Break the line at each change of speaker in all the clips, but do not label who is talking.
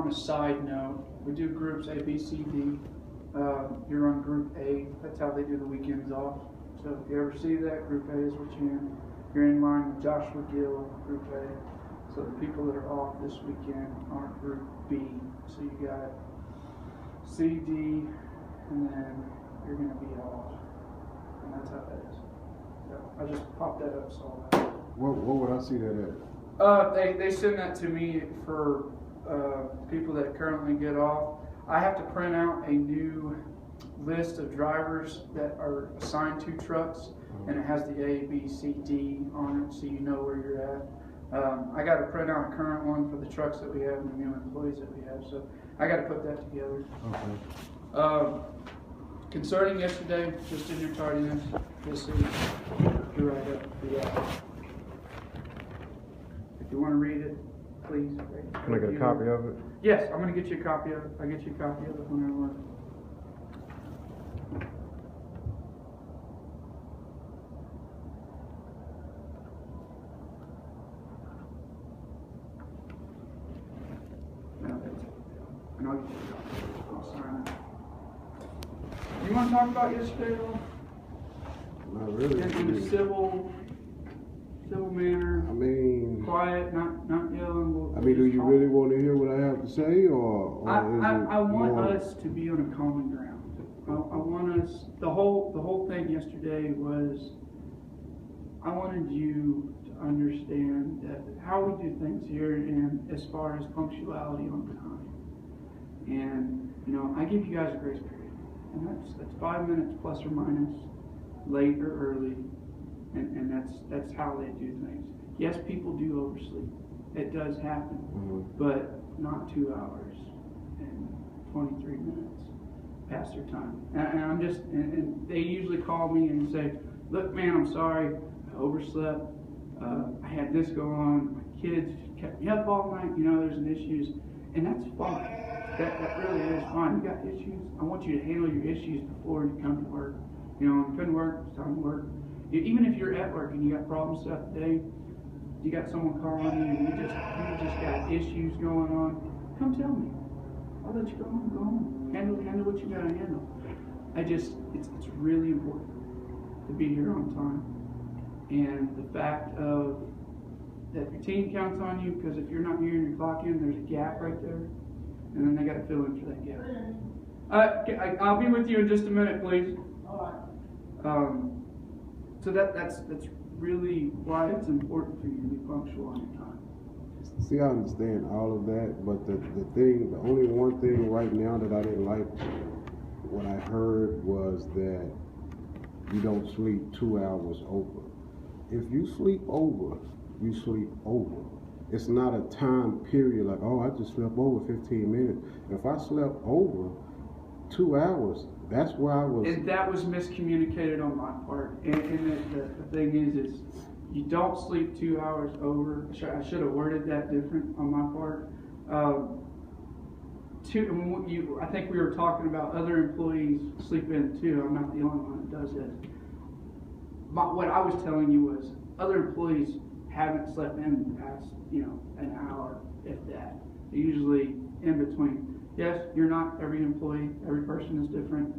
on a side note, we do groups A, B, C, D. You're on Group A. That's how they do the weekends off. So if you ever see that, Group A is what you're in. You're in line with Joshua Gill, Group A. So the people that are off this weekend are Group B. So you got C, D, and then you're going to be off. And that's how that is. So I just popped that up, saw that.
What would I see that at?
They send that to me for people that currently get off. I have to print out a new list of drivers that are assigned to trucks, and it has the A, B, C, D on it, so you know where you're at. I got to print out a current one for the trucks that we have and the new employees that we have, so I got to put that together. Okay. Concerning yesterday, just in your tardiness, you'll see you're right up the if you want to read it, please.
Can I get a copy of it?
Yes, I'm going to get you a copy of it. I'll get you a copy of it whenever. And I'll get you a copy. I'll sign it. You want to talk about yesterday at all?
Not really.
In a civil manner.
I mean,
quiet, not yelling.
I mean, do you really want to hear what I have to say, or
I want us to be on a common ground. I want us. The whole thing yesterday was, I wanted you to understand that how we do things here, and as far as punctuality on time. And I give you guys a grace period, and that's 5 minutes plus or minus, late or early. And that's how they do things. Yes, people do oversleep. It does happen, but not 2 hours and 23 minutes past their time. And I'm just, and they usually call me and say, "Look, man, I'm sorry. I overslept. I had this go on. My kids kept me up all night. There's an issues," and that's fine. That really is fine. You got issues. I want you to handle your issues before you come to work. When you come to work, it's time to work. Even if you're at work and you got problems throughout the day, you got someone calling you and you just got issues going on, come tell me. I'll let you go home. Handle what you gotta handle. It's really important to be here on time. And the fact of that your team counts on you, because if you're not here and you clock in, there's a gap right there, and then they gotta fill in for that gap. I'll be with you in just a minute, please. All right. So that's really why it's important for you to be punctual on your time.
See, I understand all of that, but the only one thing right now that I didn't like, what I heard was that you don't sleep 2 hours over. If you sleep over, you sleep over. It's not a time period like, oh, I just slept over 15 minutes. If I slept over 2 hours, that's where I was. And
that was miscommunicated on my part. And the thing is you don't sleep 2 hours over. I should have worded that different on my part. I think we were talking about other employees sleep in too. I'm not the only one that does this. What I was telling you was other employees haven't slept in the past, an hour, if that. They're usually in between. Yes, you're not every employee. Every person is different.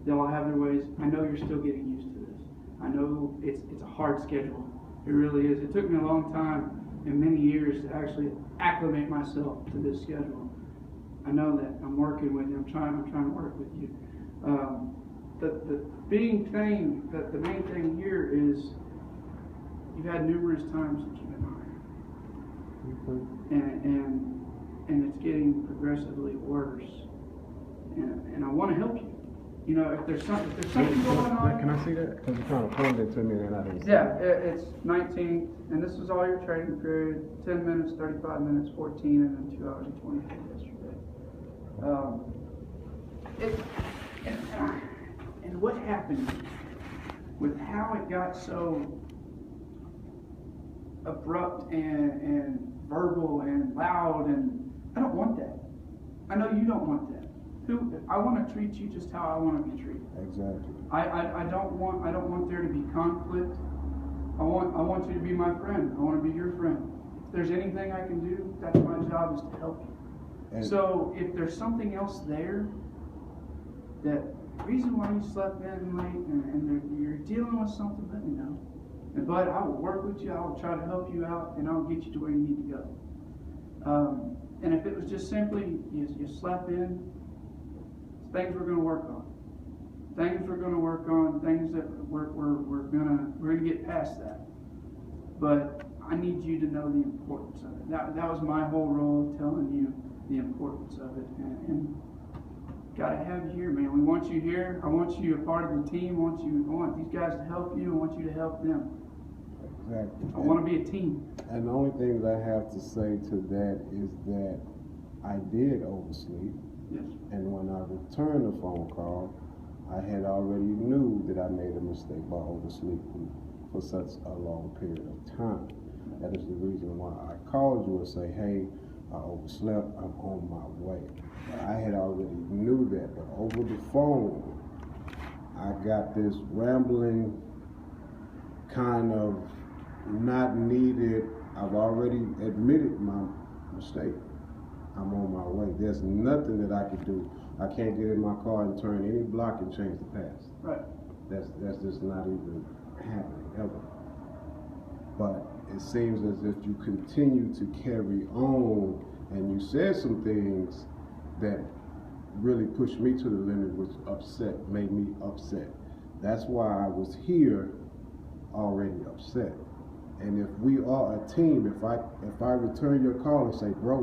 They all have their ways. I know you're still getting used to this. I know it's a hard schedule. It really is. It took me a long time and many years to actually acclimate myself to this schedule. I know that. I'm working with you. I'm trying to work with you. The main thing here is you've had numerous times that you've been hired. And it's getting progressively worse. And I want to help you. If there's something going on.
Can I see that? Because you're trying to point it to me and I didn't see
it. It's 19, and this is all your training period. 10 minutes, 35 minutes, 14, and then 2 hours and 24 yesterday. And what happened with how it got so abrupt and verbal and loud, and I don't want that. I know you don't want that. I want to treat you just how I want to be treated.
Exactly.
I don't want there to be conflict. I want you to be my friend. I want to be your friend. If there's anything I can do, that's my job, is to help you. So if there's something else there, that reason why you slept in late and you're dealing with something, let me know. But I will work with you. I will try to help you out, and I'll get you to where you need to go. And if it was just simply you slept in, things we're going to work on. Things we're going to work on. Things that we're going to get past that. But I need you to know the importance of it. That was my whole role, telling you the importance of it. And got to have you here, man. We want you here. I want you a part of the team. I want these guys to help you. I want you to help them.
Exactly.
I want to be a team.
And the only thing that I have to say to that is that I did oversleep.
Yes.
And when I returned the phone call, I had already knew that I made a mistake by oversleeping for such a long period of time. That is the reason why I called you and say, hey, I overslept, I'm on my way. I had already knew that, but over the phone, I got this rambling kind of not needed. I've already admitted my mistake. I'm on my way. There's nothing that I could do. I can't get in my car and turn any block and change the past.
Right.
That's just not even happening ever. But it seems as if you continue to carry on, and you said some things that really pushed me to the limit, which made me upset. That's why I was here already upset. And if we are a team, if I return your call and say, bro,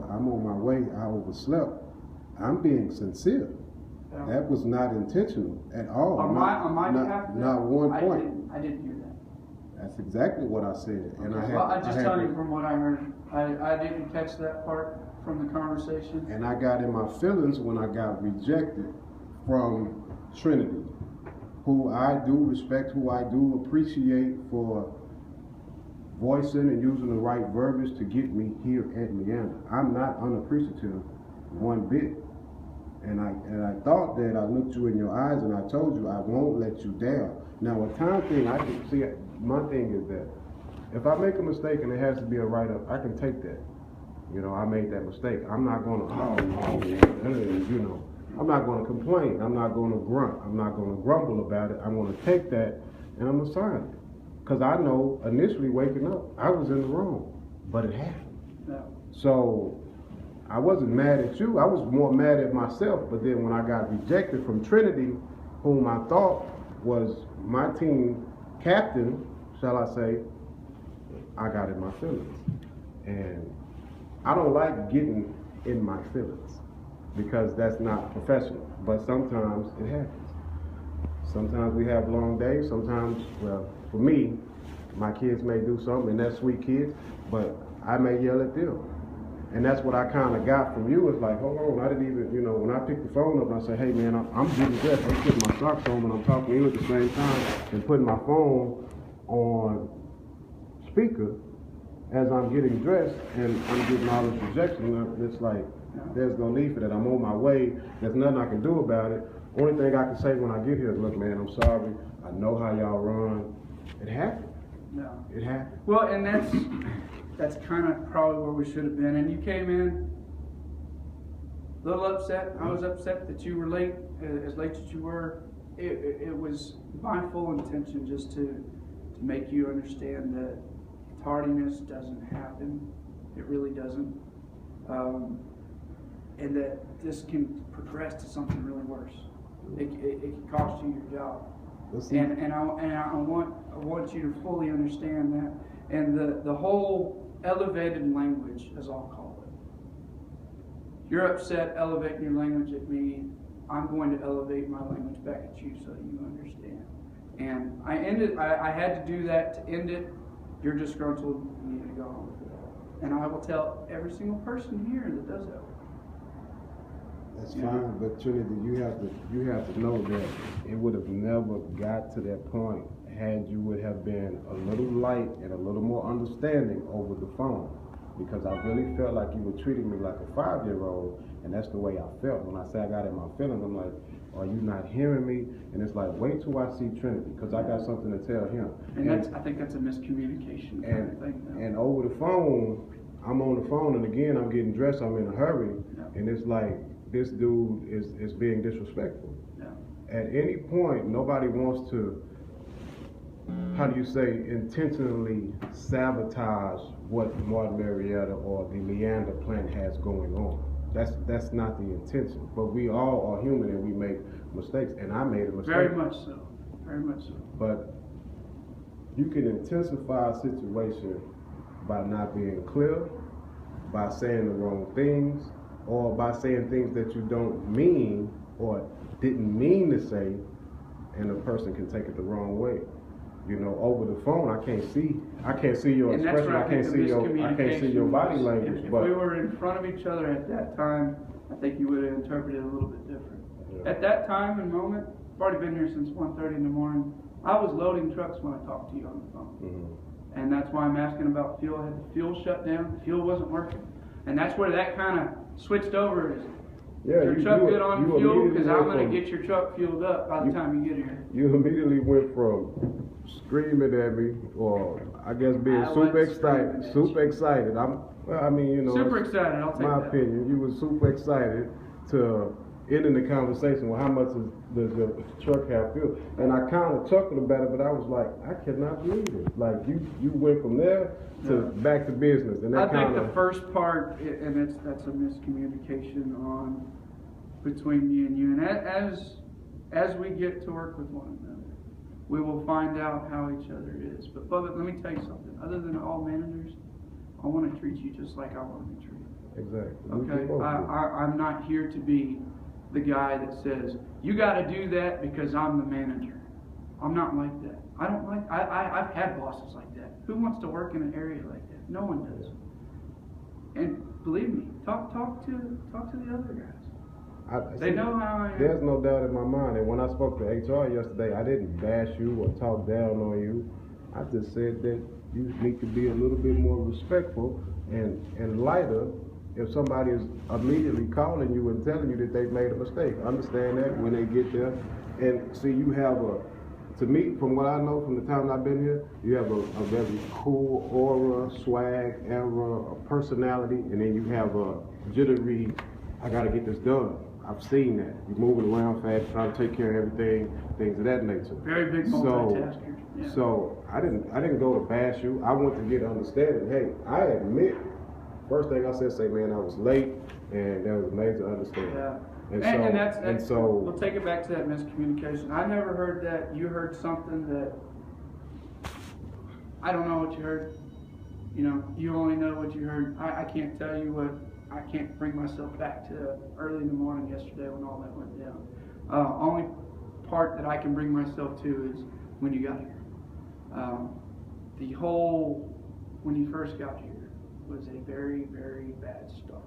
I'm on my way, I overslept, I'm being sincere.
Yeah.
That was not intentional at all.
On my behalf,
not one point.
I didn't hear that.
That's exactly what I said. And
Okay. I just tell you from what I heard. I didn't catch that part from the conversation.
And I got in my feelings when I got rejected from Trinity, who I do respect, who I do appreciate for voicing and using the right verbiage to get me here at Leander. I'm not unappreciative one bit. And I thought that I looked you in your eyes and I told you I won't let you down. Now a time thing, I can see, my thing is that if I make a mistake and it has to be a write-up, I can take that. I made that mistake. I'm not going to, I'm not going to complain. I'm not going to grunt. I'm not going to grumble about it. I'm going to take that and I'm going to sign it. Because I know initially waking up, I was in the wrong, but it happened.
Yeah.
So I wasn't mad at you. I was more mad at myself. But then when I got rejected from Trinity, whom I thought was my team captain, shall I say, I got in my feelings. And I don't like getting in my feelings because that's not professional. But sometimes it happens. Sometimes we have long days. Sometimes, well, for me, my kids may do something, and that's sweet kids, but I may yell at them. And that's what I kind of got from you. It's like, hold on, I didn't even, when I pick the phone up and I say, hey man, I'm getting dressed, I'm putting my socks on and I'm talking to you at the same time and putting my phone on speaker as I'm getting dressed and I'm getting all this rejection. It's like, there's no need for that. I'm on my way. There's nothing I can do about it. Only thing I can say when I get here is, look man, I'm sorry. I know how y'all run. It happened.
No.
It happened.
Well, and that's kind of probably where we should have been. And you came in a little upset. I was upset that you were late, as late as you were. It was my full intention just to make you understand that tardiness doesn't happen. It really doesn't. And that this can progress to something really worse. It can cost you your job. And I want you to fully understand that. And the whole elevated language, as I'll call it. You're upset elevating your language at me. I'm going to elevate my language back at you so you understand. And I had to do that to end it. You're disgruntled. You need to go home. And I will tell every single person here that does that.
That's fine, but Trinity, you have to know that it would have never got to that point had you would have been a little light and a little more understanding over the phone. Because I really felt like you were treating me like a 5-year-old, and that's the way I felt. When I say I got in my feelings, I'm like, are you not hearing me? And it's like, wait till I see Trinity, because I got something to tell him.
And I think that's a miscommunication kind of thing.
And over the phone, I'm on the phone, and again, I'm getting dressed, I'm in a hurry,
Yeah.
and it's like, this dude is being disrespectful.
Yeah.
At any point, nobody wants to, how do you say, intentionally sabotage what Martin Marietta or the Leander plant has going on. That's not the intention. But we all are human and we make mistakes, and I made a mistake.
Very much so. Very much so.
But you can intensify a situation by not being clear, by saying the wrong things, or by saying things that you don't mean or didn't mean to say, and a person can take it the wrong way. You know, over the phone, I can't see your
And
expression,
that's
I can't see your body language.
If
but
we were in front of each other at that time, I think you would have interpreted it a little bit different.
Yeah.
At that time and moment, I've already been here since 1:30 in the morning. I was loading trucks when I talked to you on the phone.
Mm-hmm.
And that's why I'm asking about fuel. I had the fuel shut down, the fuel wasn't working. And that's where that kind of switched over. Is your truck good on fuel? Because I'm going to get your truck fueled up by the time you get here.
You immediately went from screaming at me, or I guess being super excited.
Super excited, I'll take
my
that.
opinion. You were super excited to ending the conversation with how much does the truck have fuel? And I kind of chuckled about it, but I was like, I cannot believe it. Like you went from there to back to business. And
I think the first part, and that's a miscommunication on between me and you. And as we get to work with one another, we will find out how each other is. But Bubba, let me tell you something. Other than all managers, I want to treat you just like I want to be treated.
Exactly.
Okay? I'm not here to be the guy that says, you got to do that because I'm the manager. I'm not like that. I've had bosses like that. Who wants to work in an area like that? No one does. And believe me, talk to the other guys. They know how I am.
There's no doubt in my mind. And when I spoke to HR yesterday, I didn't bash you or talk down on you. I just said that you need to be a little bit more respectful and lighter if somebody is immediately calling you and telling you that they've made a mistake. Understand that when they get there. And see, you have to me, from what I know from the time I've been here, you have a very cool aura, swag, era, a personality, and then you have a jittery, I gotta get this done. I've seen that. You're moving around fast, trying to take care of everything, things of that nature.
Very big multitasker. Yeah.
So I didn't go to bash you. I went to get understanding. Hey, I admit, first thing I said, say, man, I was late, and there was major understanding.
Yeah.
And so
we'll take it back to that miscommunication. I never heard that. You heard something that I don't know what you heard. You know, you only know what you heard. I can't tell you what. I can't bring myself back to early in the morning yesterday when all that went down. Only part that I can bring myself to is when you got here. When you first got here was a very, very bad start.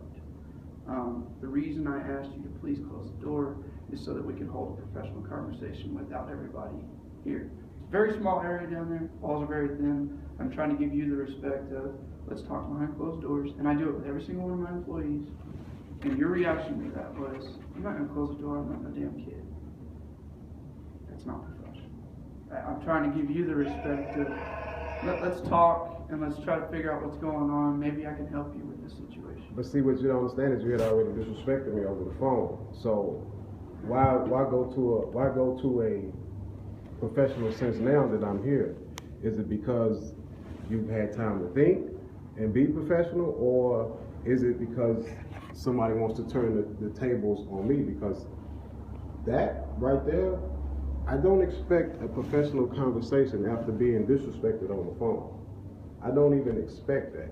The reason I asked you to please close the door is so that we can hold a professional conversation without everybody here. It's a very small area down there. Walls are very thin. I'm trying to give you the respect of let's talk behind closed doors, and I do it with every single one of my employees. And your reaction to that was, I'm not going to close the door, I'm not a damn kid. That's not professional. I'm trying to give you the respect of, let's talk, and let's try to figure out what's going on. Maybe I can help you with this situation.
But see, what you don't understand is you had already disrespected me over the phone. So why go to a professional sense now that I'm here? Is it because you've had time to think and be professional, or is it because somebody wants to turn the tables on me? Because that right there, I don't expect a professional conversation after being disrespected on the phone. I don't even expect that.